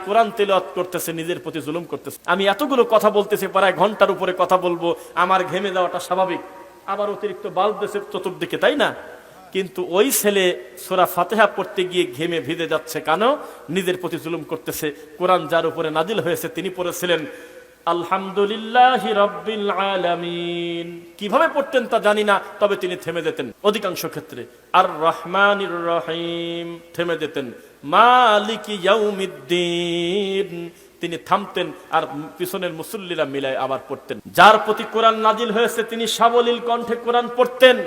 কোরআন তেলাওয়াত করতেছে, নিজের প্রতি জুলুম করতেছে। আমি এতগুলো কথা বলতেছি, প্রায় ঘন্টার উপরে কথা বলবো, আমার ঘেমে যাওয়াটা স্বাভাবিক। আবার অতিরিক্ত বাল্ব দেশে চতুর্দিকে, তাই না? কিন্তু ওই ছেলে সূরা ফাতিহা পড়তে গিয়ে ঘেমে ভিজে যাচ্ছে, কেন? নিজের প্রতি জুলুম করতেছে। কোরআন যার উপরে নাজিল হয়েছে তিনি পড়েছিলেন আলহামদুলিল্লাহি রাব্বিল আলামিন। কিভাবে পড়তেন তা জানি না, তবে তিনি থেমে যেতেন অধিকাংশ ক্ষেত্রে। আর রহমানির রহিম থেমে যেতেন। মালিকি ইয়াউমিদ্দিন তিনি থামতেন, আর পিছনের মুসল্লিরা মিলায় আবার পড়তেন। যার প্রতি কোরআন নাজিল হয়েছে তিনি সাবলীল কণ্ঠে কোরআন পড়তেন।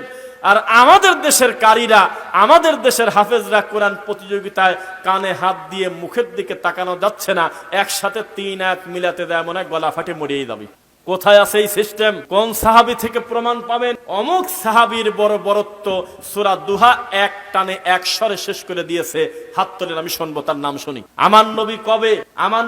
আর আমাদের দেশের কারীরা, আমাদের দেশের হাফেজরা কোরআন প্রতিযোগিতায় কানে হাত দিয়ে মুখের দিকে তাকানো যাচ্ছে না, একসাথে 3 আয়াত মিলাতে দেয়, মনে হয় গলা ফাটে মরিয়ে যাবে। কোথায় আছে এই সিস্টেম? কোন সাহাবী থেকে প্রমাণ পাবেন অমুক সাহাবীর বড় বড়ত্ব সূরা দুহা এক টানে এক স্বরে শেষ করে দিয়েছে? হাত তোলেন, আমি শুনবো, তার নাম শুনি। আমার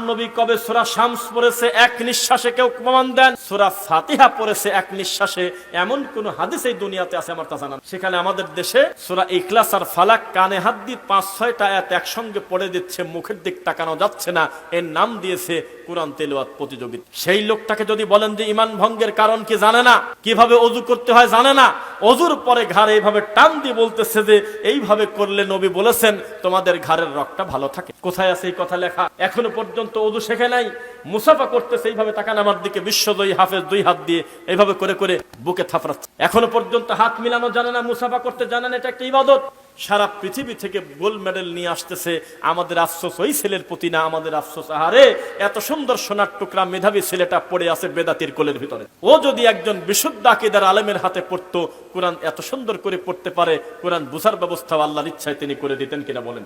নবী কবে সূরা শামস পড়েছে এক নিঃশ্বাসে? কেউ প্রমাণ দেন। সূরা ফাতিহা পড়েছে এক নিঃশ্বাসে, এমন কোন হাদিস এই দুনিয়াতে আছে আমার তা জানা নেই। সেখানে আমাদের দেশে সূরা ইখলাস আর ফালাক কানে হাত দিয়ে 5-6টা আয়াত একসঙ্গে পড়ে দিচ্ছে, মুখের দিক তাকানো যাচ্ছে না, এর নাম দিয়েছে কোরআন তেলাওয়াত প্রতিযোগিতা। সেই লোকটাকে যদি বলেন যে ঈমান ভঙ্গের কারণ কি জানে না, কিভাবে ওযু করতে হয় জানে না, ওযুর পরে ঘাড়ে এইভাবে টান দিয়ে বলতেছে যে এইভাবে করলে নবী বলেছেন তোমাদের ঘাড়ের রগটা ভালো থাকে। কোথায় আছে এই কথা লেখা? এখনো পর্যন্ত ওযু শেখে নাই, মুসাফা করতেছে এইভাবে তাকান আমার দিকে, বিশ্বজয়ী হাফেজ 2 হাত দিয়ে এইভাবে করে করে বুকে থাপড়াচ্ছে। এখনো পর্যন্ত হাত মিলানো জানে না, মুসাফা করতে জানে না, এটা একটা ইবাদত। সারা পৃথিবী থেকে গোল্ড মেডেল নিয়ে আসতেছে। আমাদের আফসোস ওই ছেলের প্রতি না, আমাদের আফসোস আহারে এত সুন্দর সোনার টুকরা মেধাবী ছেলেটা পড়ে আছে বেদাতির কোলের ভিতরে। ও যদি একজন বিশুদ্ধ আকীদার আলেমের হাতে পড়তো, কোরআন এত সুন্দর করে পড়তে পারে, কোরআন বুঝার ব্যবস্থা আল্লাহর ইচ্ছায় তিনি করে দিতেন কিনা বলেন?